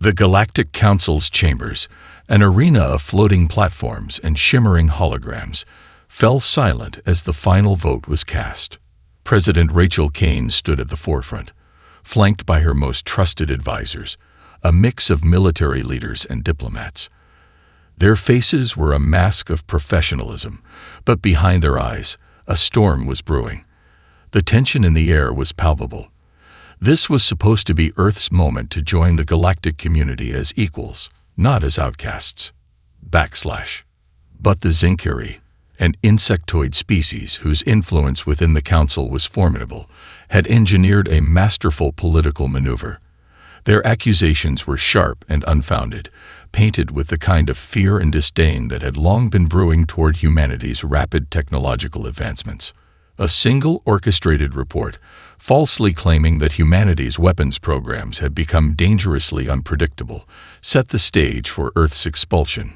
The Galactic Council's chambers, an arena of floating platforms and shimmering holograms, fell silent as the final vote was cast. President Rachel Kane stood at the forefront, flanked by her most trusted advisors, a mix of military leaders and diplomats. Their faces were a mask of professionalism, but behind their eyes, a storm was brewing. The tension in the air was palpable. This was supposed to be Earth's moment to join the galactic community as equals, not as outcasts. But the Zinkiri, an insectoid species whose influence within the council was formidable, had engineered a masterful political maneuver. Their accusations were sharp and unfounded, painted with the kind of fear and disdain that had long been brewing toward humanity's rapid technological advancements. A single orchestrated report, falsely claiming that humanity's weapons programs had become dangerously unpredictable, set the stage for Earth's expulsion.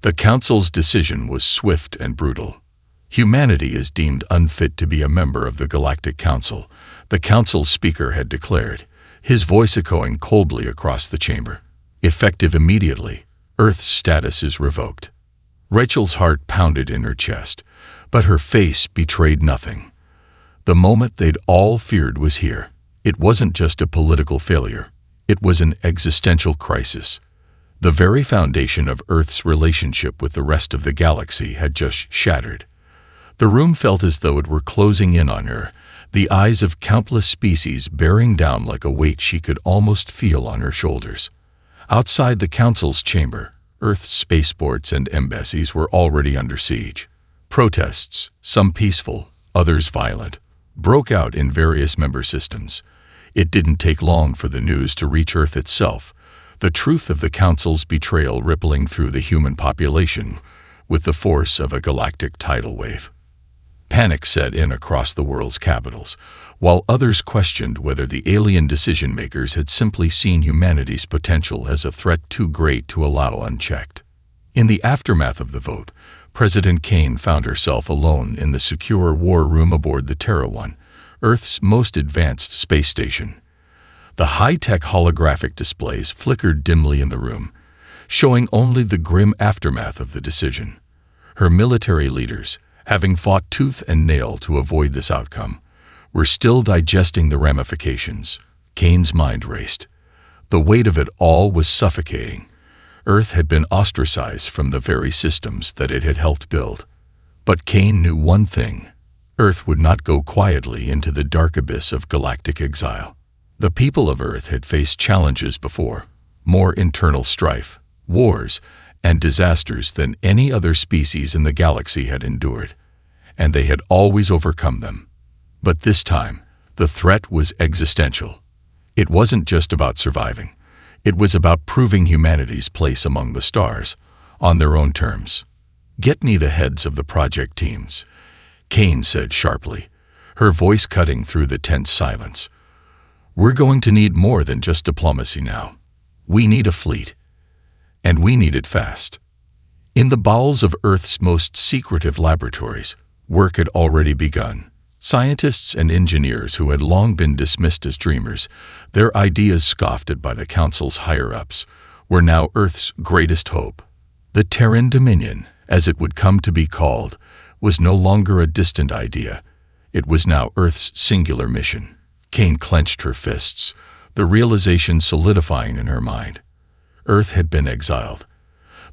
The Council's decision was swift and brutal. Humanity is deemed unfit to be a member of the Galactic Council, the Council's speaker had declared, his voice echoing coldly across the chamber. Effective immediately, Earth's status is revoked. Rachel's heart pounded in her chest, but her face betrayed nothing. The moment they'd all feared was here. It wasn't just a political failure. It was an existential crisis. The very foundation of Earth's relationship with the rest of the galaxy had just shattered. The room felt as though it were closing in on her, the eyes of countless species bearing down like a weight she could almost feel on her shoulders. Outside the Council's chamber, Earth's spaceports and embassies were already under siege. Protests, some peaceful, others violent, broke out in various member systems. It didn't take long for the news to reach Earth itself, the truth of the Council's betrayal rippling through the human population with the force of a galactic tidal wave. Panic set in across the world's capitals, while others questioned whether the alien decision-makers had simply seen humanity's potential as a threat too great to allow unchecked. In the aftermath of the vote, President Kane found herself alone in the secure war room aboard the Terra 1, Earth's most advanced space station. The high-tech holographic displays flickered dimly in the room, showing only the grim aftermath of the decision. Her military leaders, having fought tooth and nail to avoid this outcome, were still digesting the ramifications. Kane's mind raced. The weight of it all was suffocating. Earth had been ostracized from the very systems that it had helped build. But Kane knew one thing. Earth would not go quietly into the dark abyss of galactic exile. The people of Earth had faced challenges before, more internal strife, wars, and disasters than any other species in the galaxy had endured, and they had always overcome them. But this time, the threat was existential. It wasn't just about surviving. It was about proving humanity's place among the stars, on their own terms. "Get me the heads of the project teams," Kane said sharply, her voice cutting through the tense silence. "We're going to need more than just diplomacy now. We need a fleet. And we need it fast." In the bowels of Earth's most secretive laboratories, work had already begun. Scientists and engineers who had long been dismissed as dreamers, their ideas scoffed at by the Council's higher-ups, were now Earth's greatest hope. The Terran Dominion, as it would come to be called, was no longer a distant idea. It was now Earth's singular mission. Kane clenched her fists, the realization solidifying in her mind. Earth had been exiled,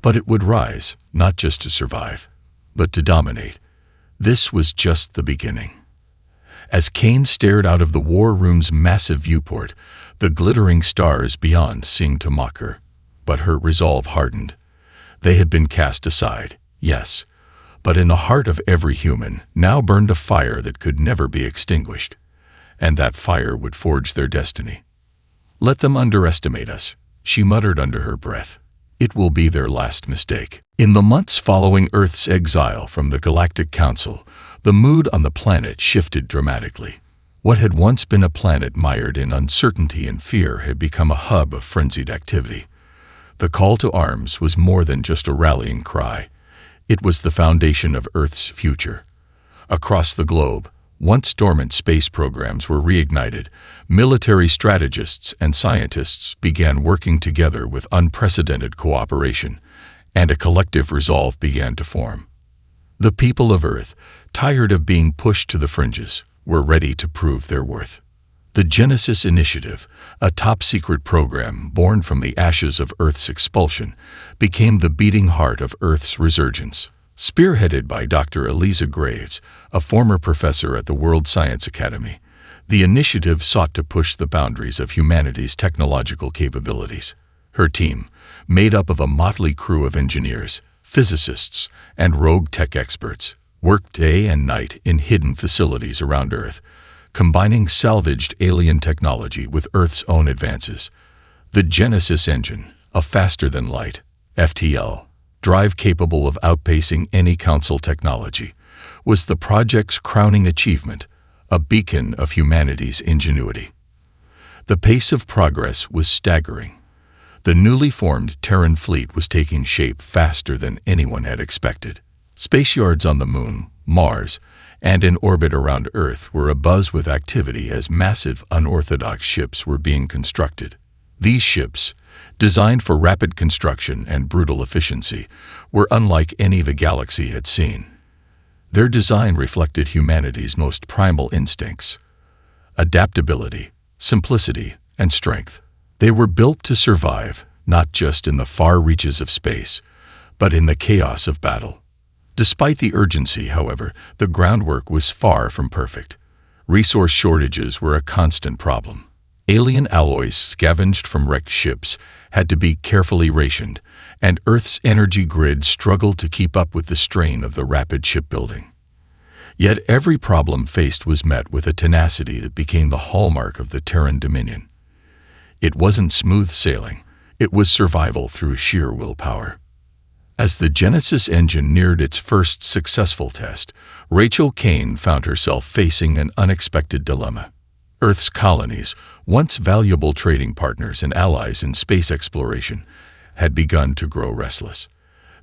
but it would rise, not just to survive, but to dominate. This was just the beginning. As Kane stared out of the war room's massive viewport, the glittering stars beyond seemed to mock her. But her resolve hardened. They had been cast aside, yes, but in the heart of every human now burned a fire that could never be extinguished, and that fire would forge their destiny. "Let them underestimate us," she muttered under her breath. "It will be their last mistake." In the months following Earth's exile from the Galactic Council, the mood on the planet shifted dramatically. What had once been a planet mired in uncertainty and fear had become a hub of frenzied activity. The call to arms was more than just a rallying cry. It was the foundation of Earth's future. Across the globe, Once dormant space programs were reignited, military strategists and scientists began working together with unprecedented cooperation, and a collective resolve began to form. The people of Earth, tired of being pushed to the fringes, were ready to prove their worth. The Genesis Initiative, a top-secret program born from the ashes of Earth's expulsion, became the beating heart of Earth's resurgence. Spearheaded by Dr. Eliza Graves, a former professor at the World Science Academy, the initiative sought to push the boundaries of humanity's technological capabilities. Her team, made up of a motley crew of engineers, physicists, and rogue tech experts, worked day and night in hidden facilities around Earth, combining salvaged alien technology with Earth's own advances. The Genesis engine, a faster-than-light (FTL) drive capable of outpacing any Council technology, was the project's crowning achievement, a beacon of humanity's ingenuity. The pace of progress was staggering. The newly formed Terran fleet was taking shape faster than anyone had expected. Spaceyards on the Moon, Mars, and in orbit around Earth were abuzz with activity as massive unorthodox ships were being constructed. These ships, designed for rapid construction and brutal efficiency, were unlike any the galaxy had seen. Their design reflected humanity's most primal instincts: adaptability, simplicity, and strength. They were built to survive, not just in the far reaches of space, but in the chaos of battle. Despite the urgency, however, the groundwork was far from perfect. Resource shortages were a constant problem. Alien alloys scavenged from wrecked ships had to be carefully rationed, and Earth's energy grid struggled to keep up with the strain of the rapid shipbuilding. Yet every problem faced was met with a tenacity that became the hallmark of the Terran Dominion. It wasn't smooth sailing, it was survival through sheer willpower. As the Genesis engine neared its first successful test, Rachel Kane found herself facing an unexpected dilemma. Earth's colonies, once valuable trading partners and allies in space exploration, had begun to grow restless.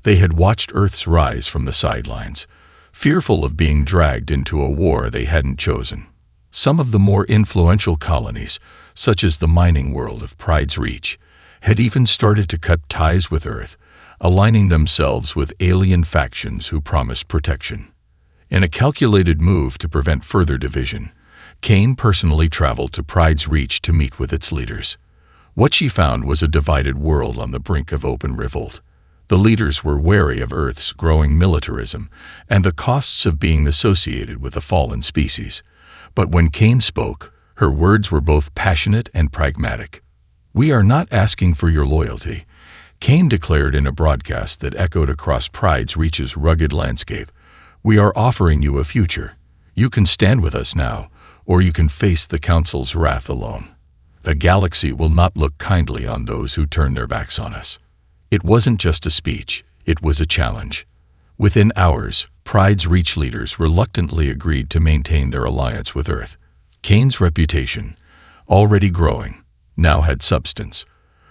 They had watched Earth's rise from the sidelines, fearful of being dragged into a war they hadn't chosen. Some of the more influential colonies, such as the mining world of Pride's Reach, had even started to cut ties with Earth, aligning themselves with alien factions who promised protection. In a calculated move to prevent further division, Kane personally traveled to Pride's Reach to meet with its leaders. What she found was a divided world on the brink of open revolt. The leaders were wary of Earth's growing militarism and the costs of being associated with a fallen species. But when Kane spoke, her words were both passionate and pragmatic. "We are not asking for your loyalty," Kane declared in a broadcast that echoed across Pride's Reach's rugged landscape. "We are offering you a future. You can stand with us now, or you can face the Council's wrath alone. The galaxy will not look kindly on those who turn their backs on us." It wasn't just a speech, it was a challenge. Within hours, Pride's Reach leaders reluctantly agreed to maintain their alliance with Earth. Kane's reputation, already growing, now had substance.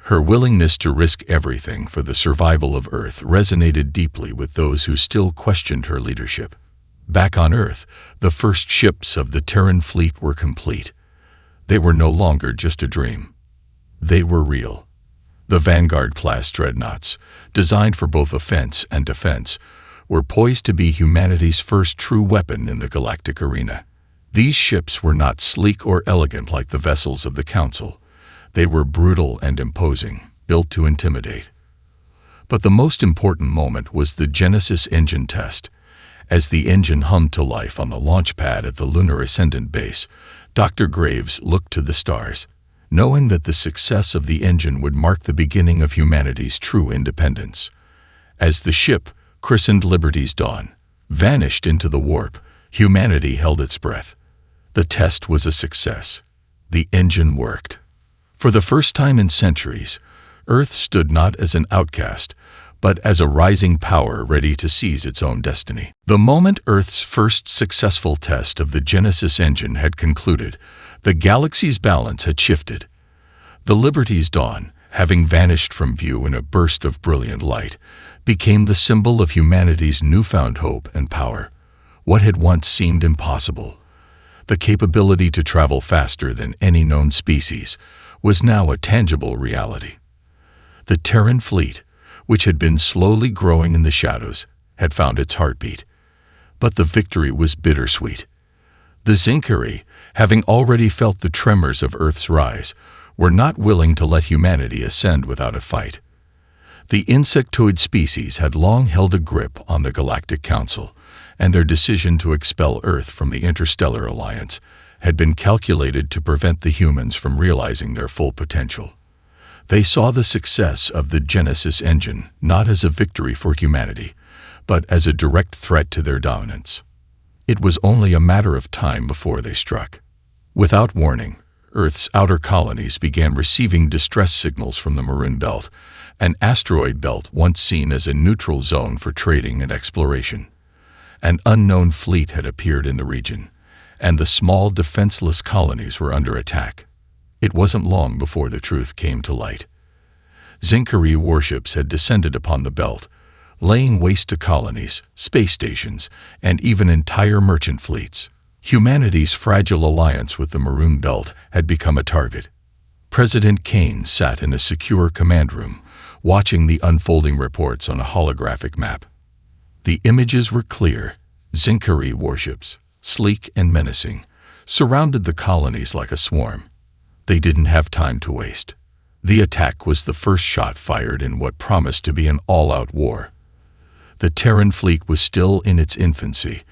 Her willingness to risk everything for the survival of Earth resonated deeply with those who still questioned her leadership. Back on Earth, the first ships of the Terran fleet were complete. They were no longer just a dream. They were real. The Vanguard-class dreadnoughts, designed for both offense and defense, were poised to be humanity's first true weapon in the galactic arena. These ships were not sleek or elegant like the vessels of the Council. They were brutal and imposing, built to intimidate. But the most important moment was the Genesis engine test. As the engine hummed to life on the launch pad at the Lunar Ascendant Base, Dr. Graves looked to the stars, knowing that the success of the engine would mark the beginning of humanity's true independence. As the ship, christened Liberty's Dawn, vanished into the warp, humanity held its breath. The test was a success. The engine worked. For the first time in centuries, Earth stood not as an outcast, but as a rising power ready to seize its own destiny. The moment Earth's first successful test of the Genesis engine had concluded, the galaxy's balance had shifted. The Liberty's Dawn, having vanished from view in a burst of brilliant light, became the symbol of humanity's newfound hope and power. What had once seemed impossible, The capability to travel faster than any known species was now a tangible reality. The Terran fleet, which had been slowly growing in the shadows, had found its heartbeat. But the victory was bittersweet. The Zinkari, having already felt the tremors of Earth's rise, were not willing to let humanity ascend without a fight. The insectoid species had long held a grip on the Galactic Council, and their decision to expel Earth from the Interstellar Alliance had been calculated to prevent the humans from realizing their full potential. They saw the success of the Genesis engine not as a victory for humanity, but as a direct threat to their dominance. It was only a matter of time before they struck. Without warning, Earth's outer colonies began receiving distress signals from the Maroon Belt, an asteroid belt once seen as a neutral zone for trading and exploration. An unknown fleet had appeared in the region, and the small defenseless colonies were under attack. It wasn't long before the truth came to light. Zinkari warships had descended upon the belt, laying waste to colonies, space stations, and even entire merchant fleets. Humanity's fragile alliance with the Maroon Belt had become a target. President Kane sat in a secure command room, watching the unfolding reports on a holographic map. The images were clear. Zinkari warships, sleek and menacing, surrounded the colonies like a swarm. They didn't have time to waste. The attack was the first shot fired in what promised to be an all-out war. The Terran fleet was still in its infancy,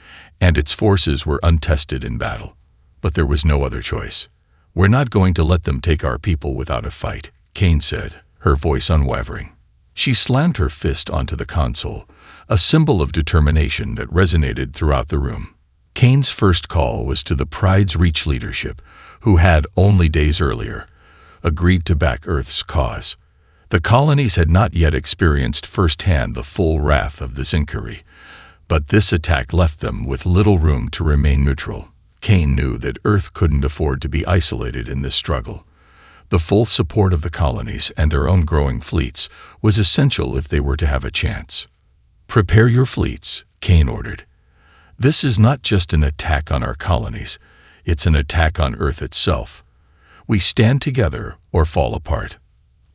and its forces were untested in battle. But there was no other choice. "We're not going to let them take our people without a fight," Kane said, her voice unwavering. She slammed her fist onto the console, a symbol of determination that resonated throughout the room. Kane's first call was to the Pride's Reach leadership, who had, only days earlier, agreed to back Earth's cause. The colonies had not yet experienced firsthand the full wrath of the Zinkari, but this attack left them with little room to remain neutral. Kane knew that Earth couldn't afford to be isolated in this struggle. The full support of the colonies and their own growing fleets was essential if they were to have a chance. "Prepare your fleets," Kane ordered. "This is not just an attack on our colonies, it's an attack on Earth itself. We stand together or fall apart."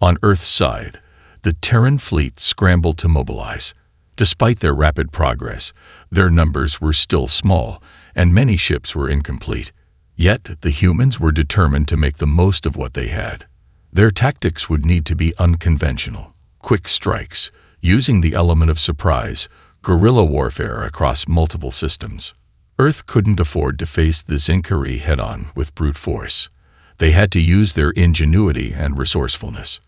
On Earth's side, the Terran fleet scrambled to mobilize. Despite their rapid progress, their numbers were still small, and many ships were incomplete. Yet the humans were determined to make the most of what they had. Their tactics would need to be unconventional: quick strikes, using the element of surprise, guerrilla warfare across multiple systems. Earth couldn't afford to face the Zinkari head-on with brute force. They had to use their ingenuity and resourcefulness.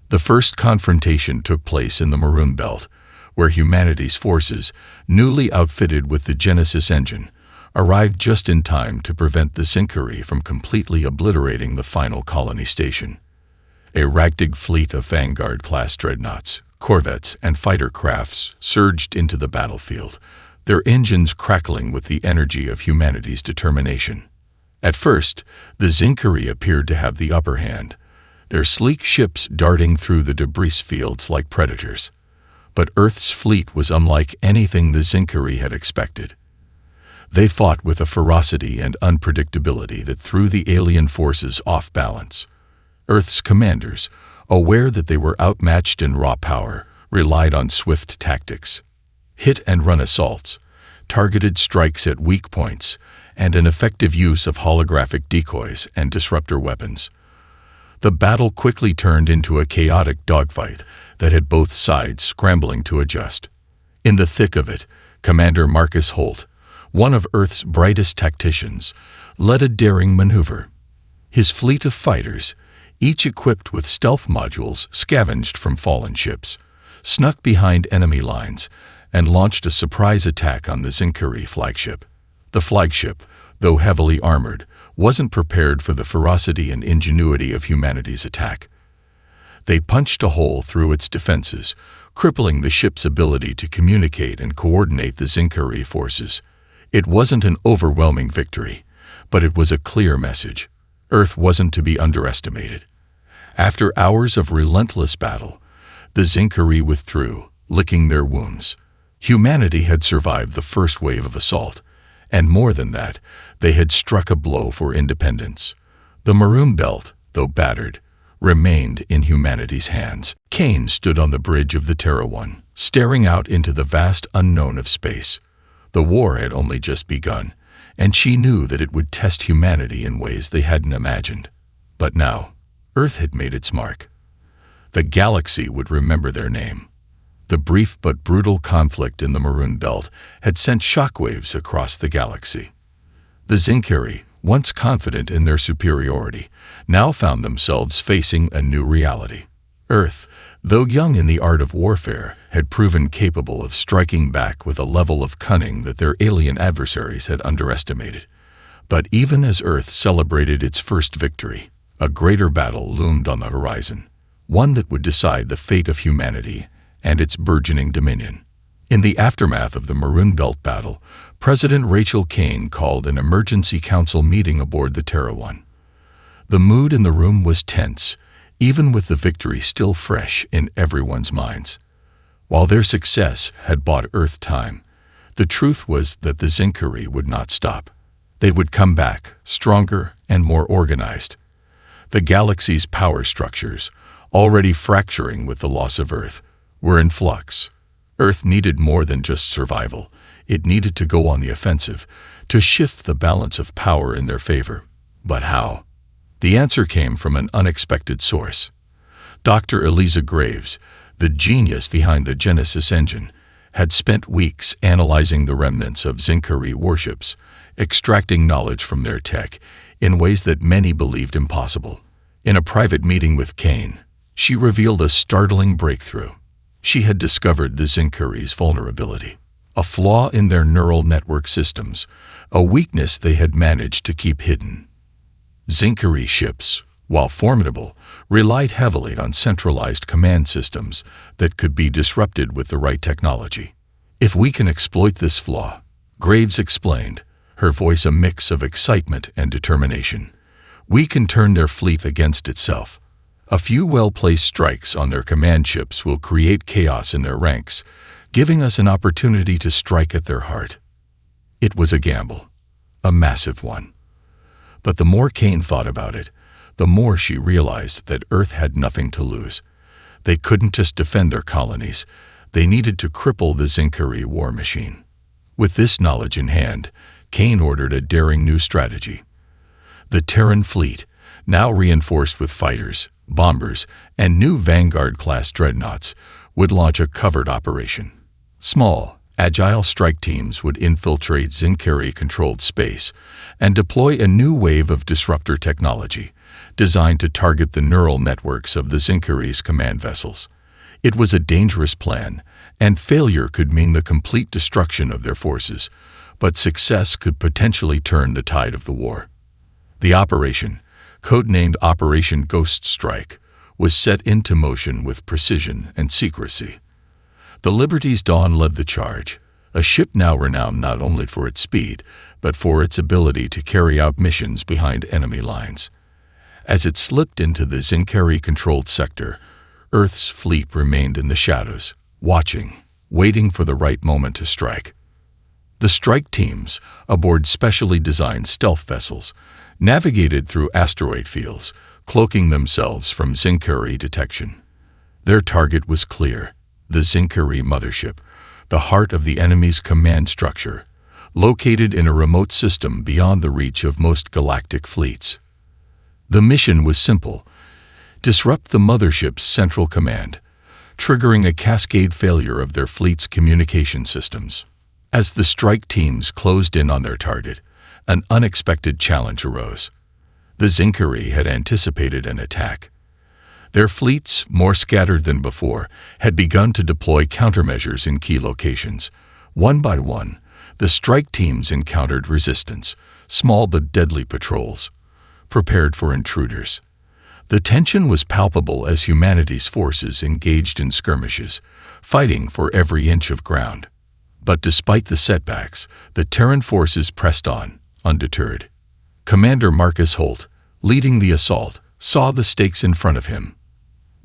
The first confrontation took place in the Maroon Belt, where humanity's forces, newly outfitted with the Genesis engine, arrived just in time to prevent the Zinkari from completely obliterating the final colony station. A ragtag fleet of Vanguard-class dreadnoughts, corvettes, and fighter crafts surged into the battlefield, their engines crackling with the energy of humanity's determination. At first, the Zinkari appeared to have the upper hand, their sleek ships darting through the debris fields like predators. But Earth's fleet was unlike anything the Zinkari had expected. They fought with a ferocity and unpredictability that threw the alien forces off balance. Earth's commanders, aware that they were outmatched in raw power, relied on swift tactics: hit-and-run assaults, targeted strikes at weak points, and an effective use of holographic decoys and disruptor weapons. The battle quickly turned into a chaotic dogfight that had both sides scrambling to adjust. In the thick of it, Commander Marcus Holt, one of Earth's brightest tacticians, led a daring maneuver. His fleet of fighters, each equipped with stealth modules scavenged from fallen ships, snuck behind enemy lines and launched a surprise attack on the Zinkari flagship. The flagship, though heavily armored, wasn't prepared for the ferocity and ingenuity of humanity's attack. They punched a hole through its defenses, crippling the ship's ability to communicate and coordinate the Zinkari forces. It wasn't an overwhelming victory, but it was a clear message. Earth wasn't to be underestimated. After hours of relentless battle, the Zinkari withdrew, licking their wounds. Humanity had survived the first wave of assault, And more than that, they had struck a blow for independence. The Maroon Belt, though battered, remained in humanity's hands. Kane stood on the bridge of the Terra One, staring out into the vast unknown of space. The war had only just begun, and she knew that it would test humanity in ways they hadn't imagined. But now, Earth had made its mark. The galaxy would remember their name. The brief but brutal conflict in the Maroon Belt had sent shockwaves across the galaxy. The Zinkari, once confident in their superiority, now found themselves facing a new reality. Earth, though young in the art of warfare, had proven capable of striking back with a level of cunning that their alien adversaries had underestimated. But even as Earth celebrated its first victory, a greater battle loomed on the horizon, one that would decide the fate of humanity and its burgeoning dominion. In the aftermath of the Maroon Belt battle, President Rachel Kane called an emergency council meeting aboard the Terra One. The mood in the room was tense, even with the victory still fresh in everyone's minds. While their success had bought Earth time, the truth was that the Zinkari would not stop. They would come back, stronger and more organized. The galaxy's power structures, already fracturing with the loss of Earth, were in flux. Earth needed more than just survival. It needed to go on the offensive, to shift the balance of power in their favor. But how? The answer came from an unexpected source. Dr. Eliza Graves, the genius behind the Genesis engine, had spent weeks analyzing the remnants of Zinkari warships, extracting knowledge from their tech in ways that many believed impossible. In a private meeting with Kane, she revealed a startling breakthrough. She had discovered the Zinkari's vulnerability, a flaw in their neural network systems, a weakness they had managed to keep hidden. Zinkari ships, while formidable, relied heavily on centralized command systems that could be disrupted with the right technology. If we can exploit this flaw, Graves explained, her voice a mix of excitement and determination, we can turn their fleet against itself. A few well-placed strikes on their command ships will create chaos in their ranks, giving us an opportunity to strike at their heart. It was a gamble, a massive one. But the more Kane thought about it, the more she realized that Earth had nothing to lose. They couldn't just defend their colonies, they needed to cripple the Zinkari war machine. With this knowledge in hand, Kane ordered a daring new strategy. The Terran fleet, now reinforced with fighters, bombers, and new Vanguard-class dreadnoughts, would launch a covert operation. Small, agile strike teams would infiltrate Zinkari-controlled space and deploy a new wave of disruptor technology, designed to target the neural networks of the Zinkari's command vessels. It was a dangerous plan, and failure could mean the complete destruction of their forces, but success could potentially turn the tide of the war. The operation, codenamed Operation Ghost Strike, was set into motion with precision and secrecy. The Liberty's Dawn led the charge, a ship now renowned not only for its speed, but for its ability to carry out missions behind enemy lines. As it slipped into the Zinkari-controlled sector, Earth's fleet remained in the shadows, watching, waiting for the right moment to strike. The strike teams, aboard specially designed stealth vessels, navigated through asteroid fields, cloaking themselves from Zinkari detection. Their target was clear, the Zinkari mothership, the heart of the enemy's command structure, located in a remote system beyond the reach of most galactic fleets. The mission was simple: disrupt the mothership's central command, triggering a cascade failure of their fleet's communication systems. As the strike teams closed in on their target, an unexpected challenge arose. The Zinkari had anticipated an attack. Their fleets, more scattered than before, had begun to deploy countermeasures in key locations. One by one, the strike teams encountered resistance, small but deadly patrols, prepared for intruders. The tension was palpable as humanity's forces engaged in skirmishes, fighting for every inch of ground. But despite the setbacks, the Terran forces pressed on, undeterred. Commander Marcus Holt, leading the assault, saw the stakes in front of him.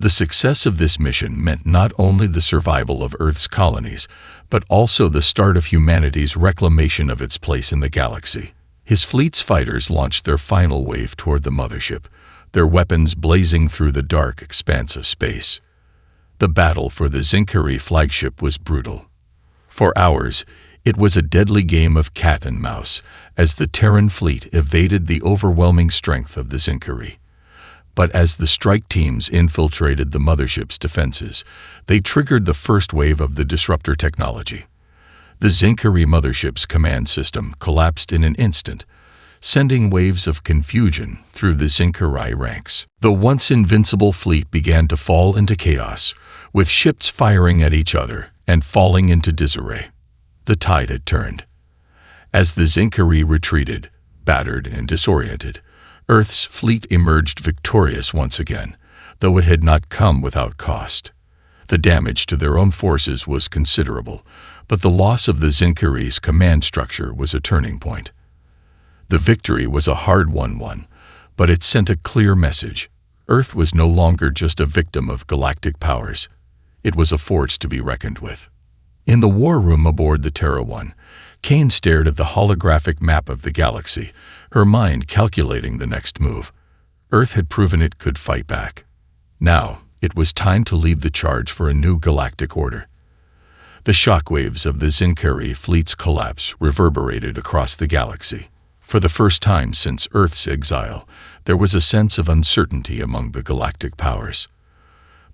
The success of this mission meant not only the survival of Earth's colonies, but also the start of humanity's reclamation of its place in the galaxy. His fleet's fighters launched their final wave toward the mothership, their weapons blazing through the dark expanse of space. The battle for the Zinkari flagship was brutal. For hours, it was a deadly game of cat and mouse as the Terran fleet evaded the overwhelming strength of the Zinkari. But as the strike teams infiltrated the mothership's defenses, they triggered the first wave of the disruptor technology. The Zinkari mothership's command system collapsed in an instant, sending waves of confusion through the Zinkari ranks. The once invincible fleet began to fall into chaos, with ships firing at each other and falling into disarray. The tide had turned. As the Zinkari retreated, battered and disoriented, Earth's fleet emerged victorious once again, though it had not come without cost. The damage to their own forces was considerable, but the loss of the Zinkari's command structure was a turning point. The victory was a hard-won one, but it sent a clear message. Earth was no longer just a victim of galactic powers. It was a force to be reckoned with. In the war room aboard the Terra 1, Kane stared at the holographic map of the galaxy, her mind calculating the next move. Earth had proven it could fight back. Now, it was time to lead the charge for a new galactic order. The shockwaves of the Zinkari fleet's collapse reverberated across the galaxy. For the first time since Earth's exile, there was a sense of uncertainty among the galactic powers.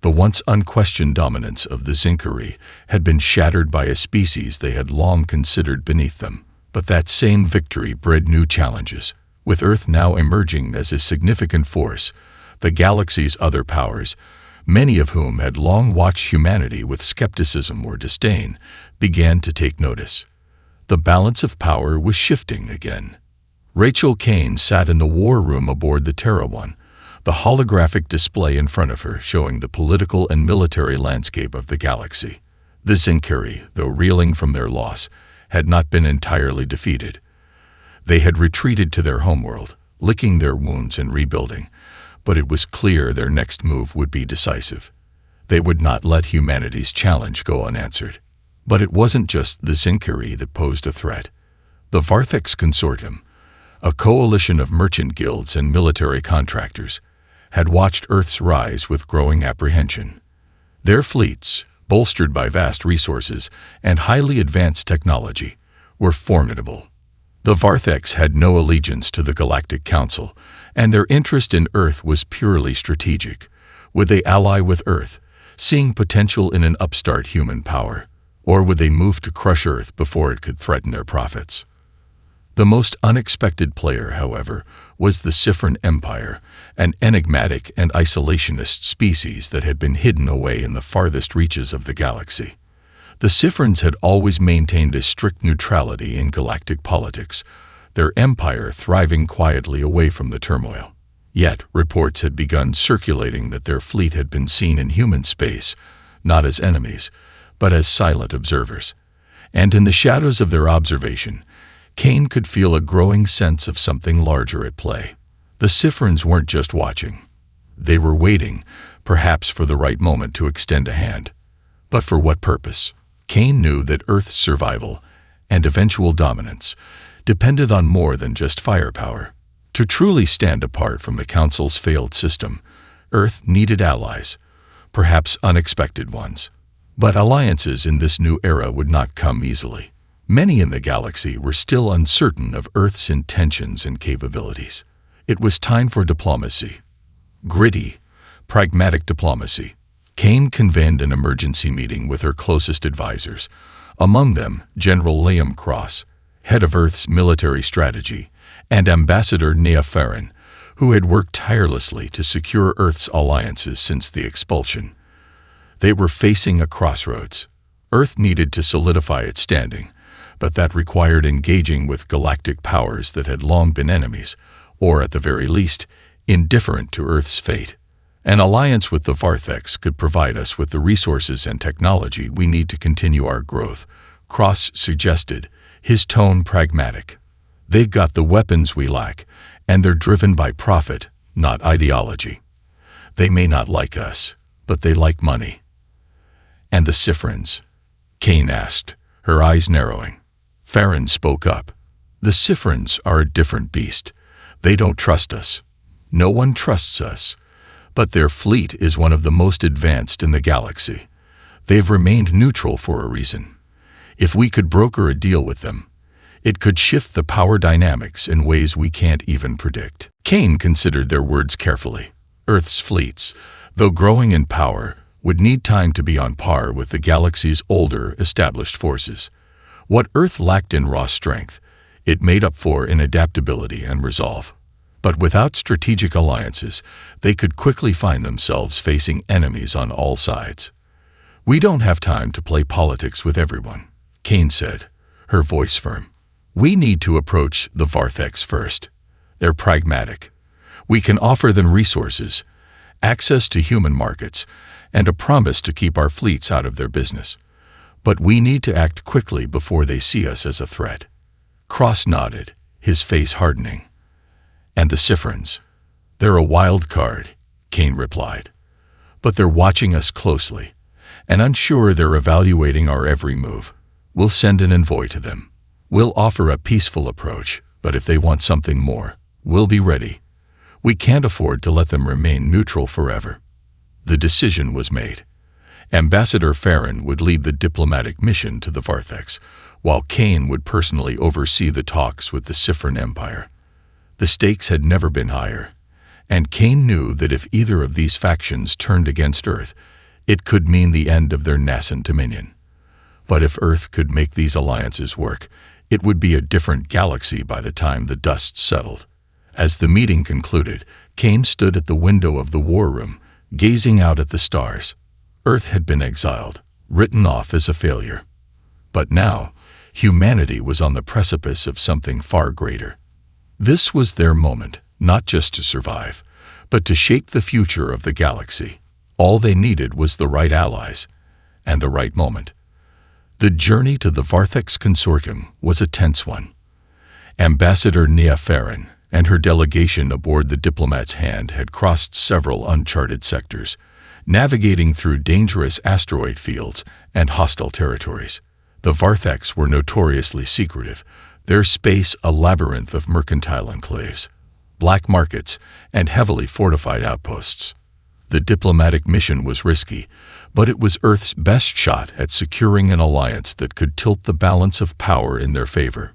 The once unquestioned dominance of the Zinkari had been shattered by a species they had long considered beneath them. But that same victory bred new challenges. With Earth now emerging as a significant force, the galaxy's other powers, many of whom had long watched humanity with skepticism or disdain, began to take notice. The balance of power was shifting again. Rachel Kane sat in the war room aboard the Terra 1, the holographic display in front of her showing the political and military landscape of the galaxy. The Zinkari, though reeling from their loss, had not been entirely defeated. They had retreated to their homeworld, licking their wounds and rebuilding, but it was clear their next move would be decisive. They would not let humanity's challenge go unanswered. But it wasn't just the Zinkari that posed a threat. The Varthex Consortium, a coalition of merchant guilds and military contractors, had watched Earth's rise with growing apprehension. Their fleets, bolstered by vast resources and highly advanced technology, were formidable. The Varthex had no allegiance to the Galactic Council, and their interest in Earth was purely strategic. Would they ally with Earth, seeing potential in an upstart human power, or would they move to crush Earth before it could threaten their profits? The most unexpected player, however, was the Siphron Empire, an enigmatic and isolationist species that had been hidden away in the farthest reaches of the galaxy. The Siphrons had always maintained a strict neutrality in galactic politics, their empire thriving quietly away from the turmoil. Yet, reports had begun circulating that their fleet had been seen in human space, not as enemies, but as silent observers. And in the shadows of their observation, Kane could feel a growing sense of something larger at play. The Siphrons weren't just watching. They were waiting, perhaps for the right moment to extend a hand. But for what purpose? Kane knew that Earth's survival and eventual dominance depended on more than just firepower. To truly stand apart from the Council's failed system, Earth needed allies, perhaps unexpected ones. But alliances in this new era would not come easily. Many in the galaxy were still uncertain of Earth's intentions and capabilities. It was time for diplomacy. Gritty, pragmatic diplomacy. Kane convened an emergency meeting with her closest advisors, among them General Liam Cross, head of Earth's military strategy, and Ambassador Nea Farron, who had worked tirelessly to secure Earth's alliances since the expulsion. They were facing a crossroads. Earth needed to solidify its standing, but that required engaging with galactic powers that had long been enemies, or at the very least, indifferent to Earth's fate. An alliance with the Varthex could provide us with the resources and technology we need to continue our growth, Cross suggested, his tone pragmatic. They've got the weapons we lack, and they're driven by profit, not ideology. They may not like us, but they like money. And the Cypherans? Kane asked, her eyes narrowing. Farron spoke up. The Cypherans are a different beast. They don't trust us. No one trusts us. But their fleet is one of the most advanced in the galaxy. They've remained neutral for a reason. If we could broker a deal with them, it could shift the power dynamics in ways we can't even predict. Kane considered their words carefully. Earth's fleets, though growing in power, would need time to be on par with the galaxy's older, established forces. What Earth lacked in raw strength, it made up for in adaptability and resolve. But without strategic alliances, they could quickly find themselves facing enemies on all sides. We don't have time to play politics with everyone, Kane said, her voice firm. We need to approach the Varthex first. They're pragmatic. We can offer them resources, access to human markets, and a promise to keep our fleets out of their business. But we need to act quickly before they see us as a threat. Cross nodded, his face hardening. And the Cypherans? They're a wild card, Kane replied. But they're watching us closely, and unsure they're evaluating our every move. We'll send an envoy to them. We'll offer a peaceful approach, but if they want something more, we'll be ready. We can't afford to let them remain neutral forever. The decision was made. Ambassador Farron would lead the diplomatic mission to the Varthex, while Kane would personally oversee the talks with the Cyphern Empire. The stakes had never been higher, and Kane knew that if either of these factions turned against Earth, it could mean the end of their nascent dominion. But if Earth could make these alliances work, it would be a different galaxy by the time the dust settled. As the meeting concluded, Kane stood at the window of the war room, gazing out at the stars. Earth had been exiled, written off as a failure. But now, humanity was on the precipice of something far greater. This was their moment, not just to survive, but to shape the future of the galaxy. All they needed was the right allies, and the right moment. The journey to the Varthex Consortium was a tense one. Ambassador Nia Farron and her delegation aboard the Diplomat's Hand had crossed several uncharted sectors, navigating through dangerous asteroid fields and hostile territories. The Varthex were notoriously secretive, their space a labyrinth of mercantile enclaves, black markets, and heavily fortified outposts. The diplomatic mission was risky, but it was Earth's best shot at securing an alliance that could tilt the balance of power in their favor.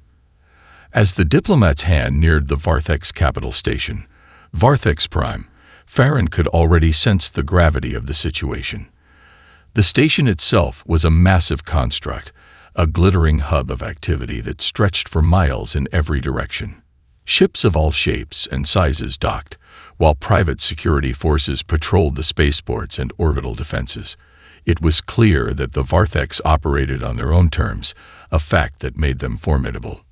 As the Diplomat's Hand neared the Varthex capital station, Varthex Prime, Farron could already sense the gravity of the situation. The station itself was a massive construct, a glittering hub of activity that stretched for miles in every direction. Ships of all shapes and sizes docked, while private security forces patrolled the spaceports and orbital defenses. It was clear that the Varthex operated on their own terms, a fact that made them formidable.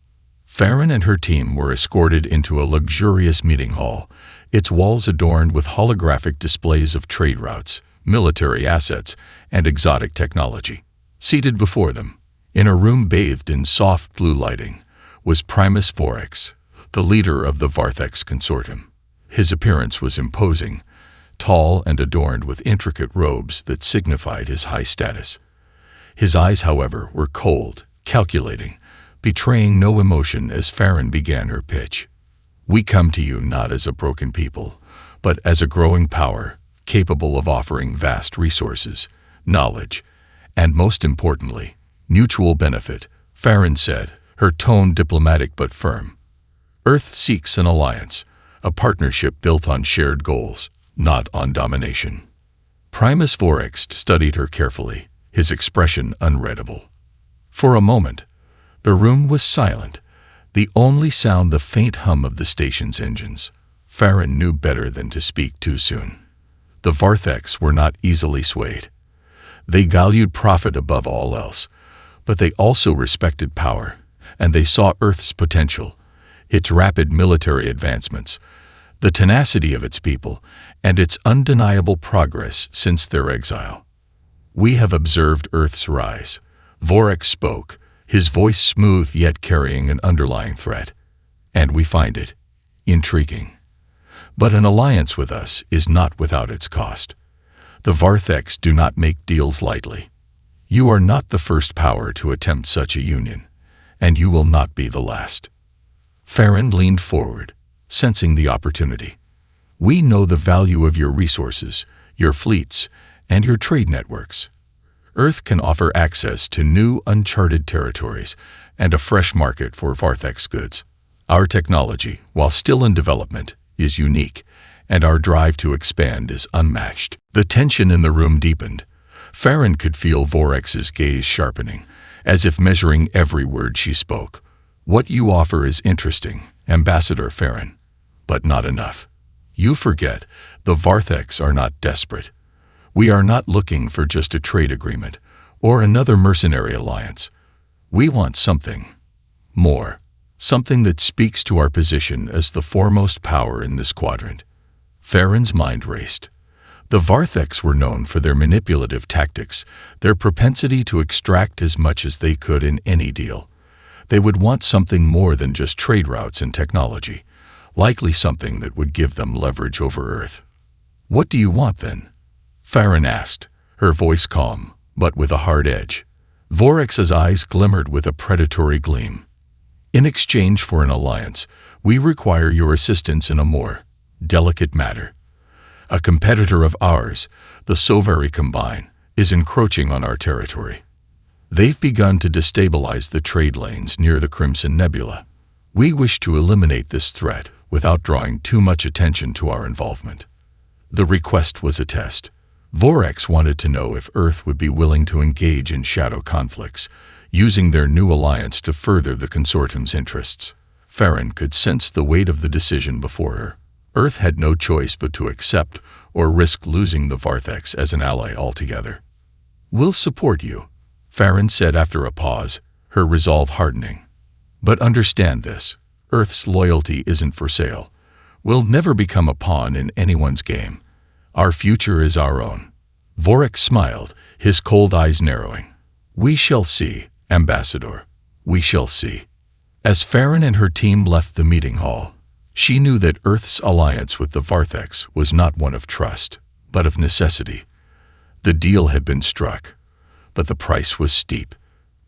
Farron and her team were escorted into a luxurious meeting hall, its walls adorned with holographic displays of trade routes, military assets, and exotic technology. Seated before them, in a room bathed in soft blue lighting, was Primus Vorax, the leader of the Varthex Consortium. His appearance was imposing, tall and adorned with intricate robes that signified his high status. His eyes, however, were cold, calculating, betraying no emotion as Farron began her pitch. We come to you not as a broken people, but as a growing power, capable of offering vast resources, knowledge, and most importantly, mutual benefit, Farron said, her tone diplomatic but firm. Earth seeks an alliance, a partnership built on shared goals, not on domination. Primus Vorax studied her carefully, his expression unreadable. For a moment, the room was silent, the only sound the faint hum of the station's engines. Farron knew better than to speak too soon. The Varthex were not easily swayed. They valued profit above all else, but they also respected power, and they saw Earth's potential, its rapid military advancements, the tenacity of its people, and its undeniable progress since their exile. We have observed Earth's rise. Vorax spoke, his voice smooth yet carrying an underlying threat, and we find it intriguing. But an alliance with us is not without its cost. The Varthex do not make deals lightly. You are not the first power to attempt such a union, and you will not be the last. Farron leaned forward, sensing the opportunity. We know the value of your resources, your fleets, and your trade networks. Earth can offer access to new, uncharted territories and a fresh market for Varthex goods. Our technology, while still in development, is unique, and our drive to expand is unmatched. The tension in the room deepened. Farron could feel Vorex's gaze sharpening, as if measuring every word she spoke. What you offer is interesting, Ambassador Farron, but not enough. You forget, the Varthex are not desperate. We are not looking for just a trade agreement or another mercenary alliance. We want something more, something that speaks to our position as the foremost power in this quadrant. Farron's mind raced. The Varthex were known for their manipulative tactics, their propensity to extract as much as they could in any deal. They would want something more than just trade routes and technology, likely something that would give them leverage over Earth. What do you want then? Farron asked, her voice calm, but with a hard edge. Vorex's eyes glimmered with a predatory gleam. In exchange for an alliance, we require your assistance in a more delicate matter. A competitor of ours, the Sovari Combine, is encroaching on our territory. They've begun to destabilize the trade lanes near the Crimson Nebula. We wish to eliminate this threat without drawing too much attention to our involvement. The request was a test. Vorex wanted to know if Earth would be willing to engage in shadow conflicts, using their new alliance to further the consortium's interests. Farron could sense the weight of the decision before her. Earth had no choice but to accept or risk losing the Varthex as an ally altogether. We'll support you, Farron said after a pause, her resolve hardening. But understand this, Earth's loyalty isn't for sale. We'll never become a pawn in anyone's game. Our future is our own. Vorex smiled, his cold eyes narrowing. We shall see, Ambassador. We shall see. As Farron and her team left the meeting hall, she knew that Earth's alliance with the Varthex was not one of trust, but of necessity. The deal had been struck, but the price was steep.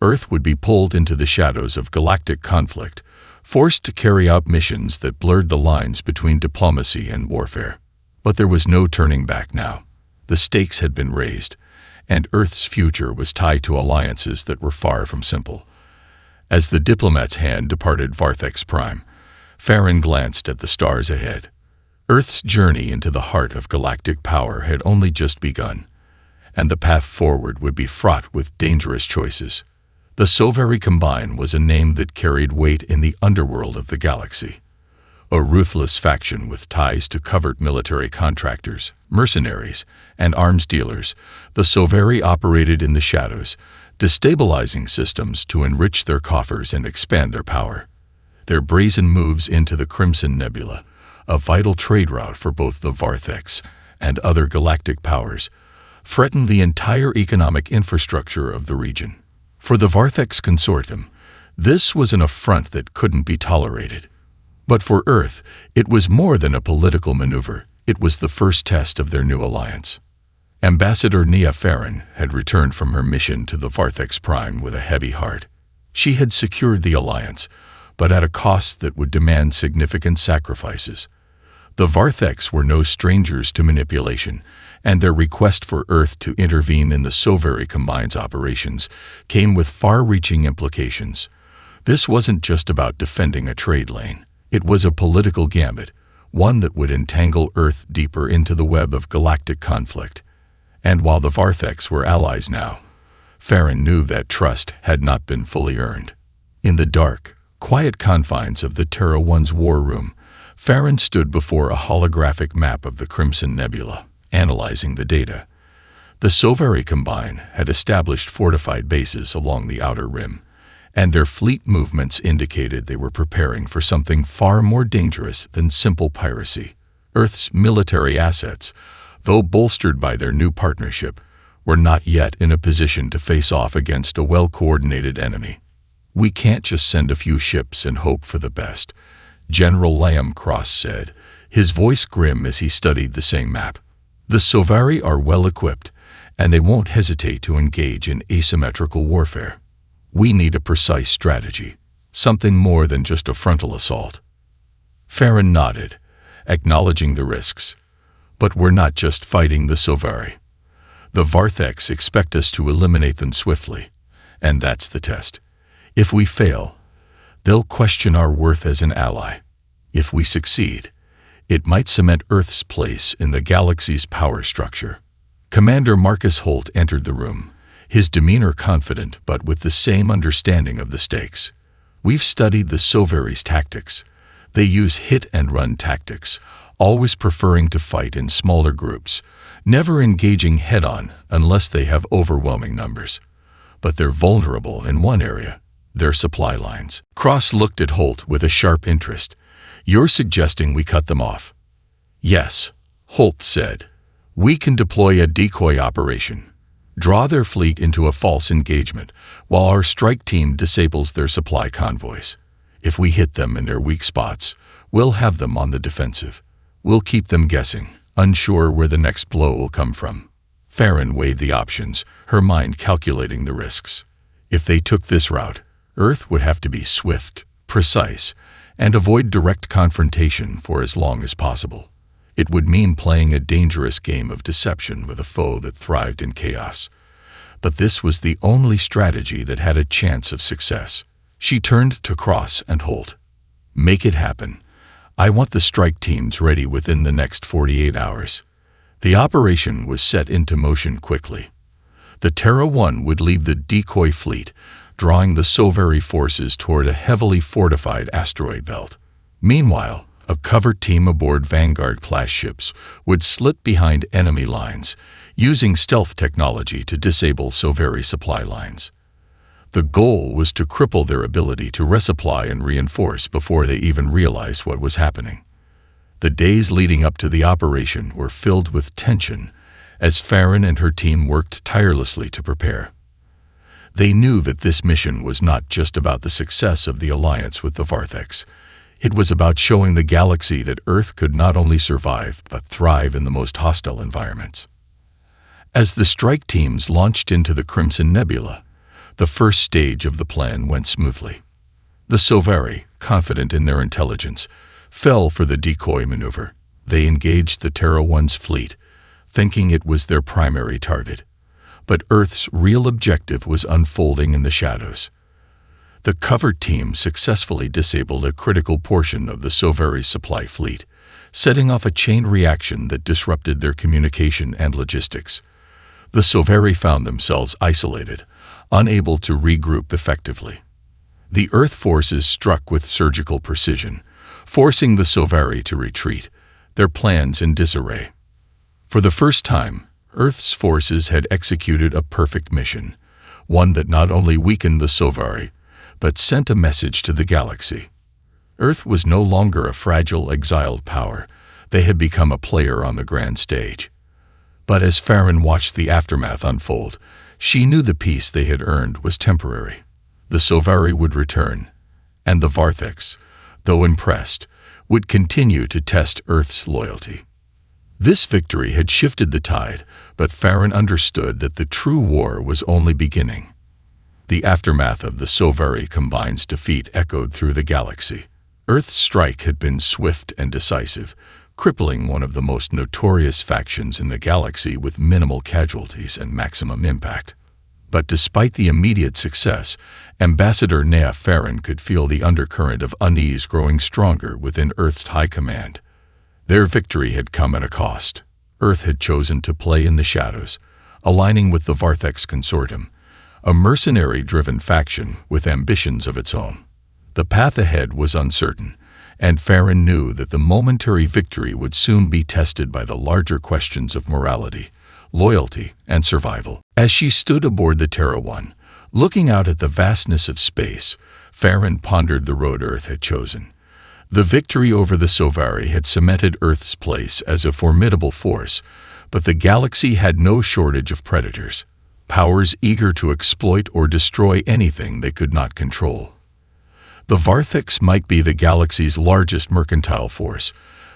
Earth would be pulled into the shadows of galactic conflict, forced to carry out missions that blurred the lines between diplomacy and warfare. But there was no turning back now. The stakes had been raised, and Earth's future was tied to alliances that were far from simple. As the diplomat's hand departed Varthex Prime, Farron glanced at the stars ahead. Earth's journey into the heart of galactic power had only just begun, and the path forward would be fraught with dangerous choices. The Sovari Combine was a name that carried weight in the underworld of the galaxy. A ruthless faction with ties to covert military contractors, mercenaries, and arms dealers, the Sovari operated in the shadows, destabilizing systems to enrich their coffers and expand their power. Their brazen moves into the Crimson Nebula, a vital trade route for both the Varthex and other galactic powers, threatened the entire economic infrastructure of the region. For the Varthex Consortium, this was an affront that couldn't be tolerated. But for Earth, it was more than a political maneuver. It was the first test of their new alliance. Ambassador Nia Farron had returned from her mission to the Varthex Prime with a heavy heart. She had secured the alliance, but at a cost that would demand significant sacrifices. The Varthex were no strangers to manipulation, and their request for Earth to intervene in the Sovari Combine's operations came with far-reaching implications. This wasn't just about defending a trade lane. It was a political gambit, one that would entangle Earth deeper into the web of galactic conflict. And while the Varthex were allies now, Farron knew that trust had not been fully earned. In the dark, quiet confines of the Terra One's war room, Farron stood before a holographic map of the Crimson Nebula, analyzing the data. The Sovari Combine had established fortified bases along the outer rim, and their fleet movements indicated they were preparing for something far more dangerous than simple piracy. Earth's military assets, though bolstered by their new partnership, were not yet in a position to face off against a well-coordinated enemy. We can't just send a few ships and hope for the best, General Liam Cross said, his voice grim as he studied the same map. The Sovari are well equipped, and they won't hesitate to engage in asymmetrical warfare. We need a precise strategy, something more than just a frontal assault. Farron nodded, acknowledging the risks. But we're not just fighting the Sovari. The Vartheks expect us to eliminate them swiftly, and that's the test. If we fail, they'll question our worth as an ally. If we succeed, it might cement Earth's place in the galaxy's power structure. Commander Marcus Holt entered the room, his demeanor confident but with the same understanding of the stakes. We've studied the Sovari's tactics. They use hit-and-run tactics, always preferring to fight in smaller groups, never engaging head-on unless they have overwhelming numbers. But they're vulnerable in one area, their supply lines. Cross looked at Holt with a sharp interest. You're suggesting we cut them off? Yes, Holt said. We can deploy a decoy operation, draw their fleet into a false engagement, while our strike team disables their supply convoys. If we hit them in their weak spots, we'll have them on the defensive. We'll keep them guessing, unsure where the next blow will come from. Farron weighed the options, her mind calculating the risks. If they took this route, Earth would have to be swift, precise, and avoid direct confrontation for as long as possible. It would mean playing a dangerous game of deception with a foe that thrived in chaos. But this was the only strategy that had a chance of success. She turned to Cross and Holt. Make it happen. I want the strike teams ready within the next 48 hours. The operation was set into motion quickly. The Terra 1 would lead the decoy fleet, drawing the Sovari forces toward a heavily fortified asteroid belt. Meanwhile, a covert team aboard Vanguard-class ships would slip behind enemy lines, using stealth technology to disable Sovari supply lines. The goal was to cripple their ability to resupply and reinforce before they even realized what was happening. The days leading up to the operation were filled with tension as Farron and her team worked tirelessly to prepare. They knew that this mission was not just about the success of the alliance with the Vartheks. It was about showing the galaxy that Earth could not only survive but thrive in the most hostile environments. As the strike teams launched into the Crimson Nebula, the first stage of the plan went smoothly. The Sovari, confident in their intelligence, fell for the decoy maneuver. They engaged the Terra 1's fleet, thinking it was their primary target. But Earth's real objective was unfolding in the shadows. The covert team successfully disabled a critical portion of the Sovari's supply fleet, setting off a chain reaction that disrupted their communication and logistics. The Sovari found themselves isolated, unable to regroup effectively. The Earth forces struck with surgical precision, forcing the Sovari to retreat, their plans in disarray. For the first time, Earth's forces had executed a perfect mission, one that not only weakened the Sovari, but sent a message to the galaxy. Earth was no longer a fragile, exiled power. They had become a player on the grand stage. But as Farron watched the aftermath unfold, she knew the peace they had earned was temporary. The Sovari would return, and the Vartheks, though impressed, would continue to test Earth's loyalty. This victory had shifted the tide, but Farron understood that the true war was only beginning. The aftermath of the Sovari Combine's defeat echoed through the galaxy. Earth's strike had been swift and decisive, crippling one of the most notorious factions in the galaxy with minimal casualties and maximum impact. But despite the immediate success, Ambassador Nea Farron could feel the undercurrent of unease growing stronger within Earth's high command. Their victory had come at a cost. Earth had chosen to play in the shadows, aligning with the Vartheks Consortium, a mercenary-driven faction with ambitions of its own. The path ahead was uncertain, and Farron knew that the momentary victory would soon be tested by the larger questions of morality, loyalty, and survival. As she stood aboard the Terra 1, looking out at the vastness of space, Farron pondered the road Earth had chosen. The victory over the Sovari had cemented Earth's place as a formidable force, but the galaxy had no shortage of predators, powers eager to exploit or destroy anything they could not control. The Vartheks might be the galaxy's largest mercantile force,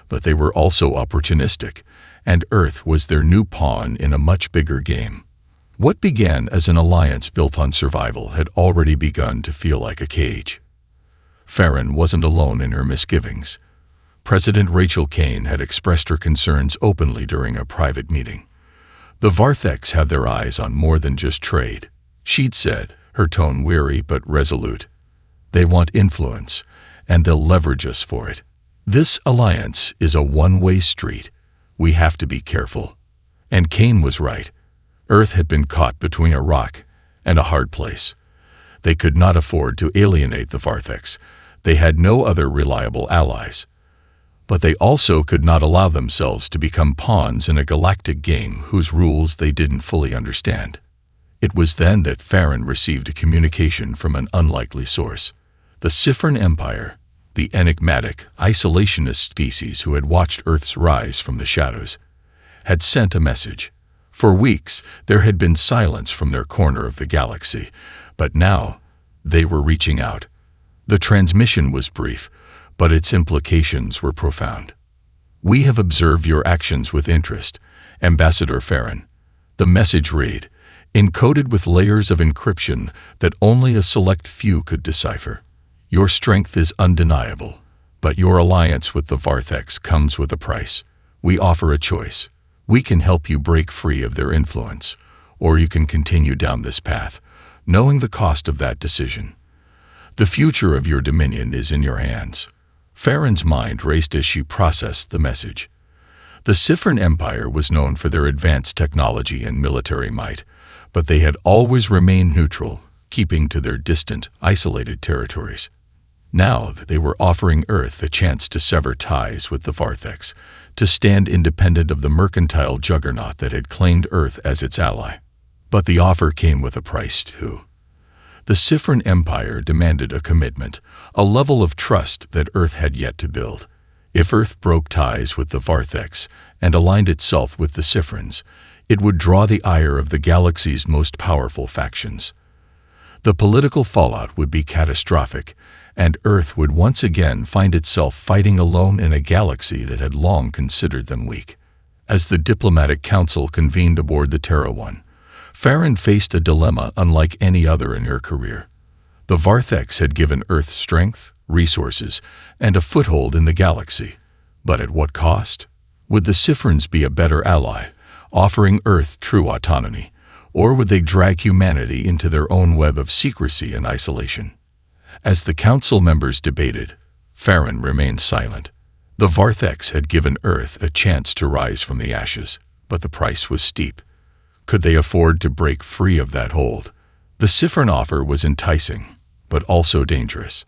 but they were also opportunistic, and Earth was their new pawn in a much bigger game. What began as an alliance built on survival had already begun to feel like a cage. Farron wasn't alone in her misgivings. President Rachel Kane had expressed her concerns openly during a private meeting. The Vartheks have their eyes on more than just trade, she'd said, her tone weary but resolute. They want influence, and they'll leverage us for it. This alliance is a one-way street. We have to be careful. And Kane was right. Earth had been caught between a rock and a hard place. They could not afford to alienate the Vartheks. They had no other reliable allies. But they also could not allow themselves to become pawns in a galactic game whose rules they didn't fully understand. It was then that Farron received a communication from an unlikely source. The Siphon Empire, the enigmatic, isolationist species who had watched Earth's rise from the shadows, had sent a message. For weeks, there had been silence from their corner of the galaxy, but now they were reaching out. The transmission was brief, but its implications were profound. "We have observed your actions with interest, Ambassador Farron." The message read, encoded with layers of encryption that only a select few could decipher. "Your strength is undeniable, but your alliance with the Vartheks comes with a price. We offer a choice. We can help you break free of their influence, or you can continue down this path, knowing the cost of that decision. The future of your dominion is in your hands." Farron's mind raced as she processed the message. The Siphon Empire was known for their advanced technology and military might, but they had always remained neutral, keeping to their distant, isolated territories. Now they were offering Earth a chance to sever ties with the Vartheks, to stand independent of the mercantile juggernaut that had claimed Earth as its ally. But the offer came with a price too. The Siphon Empire demanded a commitment, a level of trust that Earth had yet to build. If Earth broke ties with the Vartheks and aligned itself with the Siphons, it would draw the ire of the galaxy's most powerful factions. The political fallout would be catastrophic, and Earth would once again find itself fighting alone in a galaxy that had long considered them weak. As the diplomatic council convened aboard the Terra One, Farron faced a dilemma unlike any other in her career. The Vartheks had given Earth strength, resources, and a foothold in the galaxy. But at what cost? Would the Siphons be a better ally, offering Earth true autonomy, or would they drag humanity into their own web of secrecy and isolation? As the council members debated, Farron remained silent. The Vartheks had given Earth a chance to rise from the ashes, but the price was steep. Could they afford to break free of that hold? The Siphon offer was enticing, but also dangerous.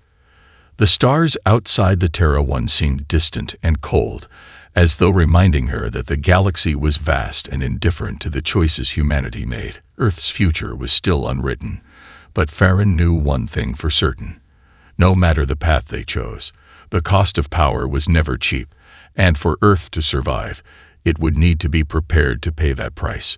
The stars outside the Terra One seemed distant and cold, as though reminding her that the galaxy was vast and indifferent to the choices humanity made. Earth's future was still unwritten, but Farron knew one thing for certain. No matter the path they chose, the cost of power was never cheap, and for Earth to survive, it would need to be prepared to pay that price.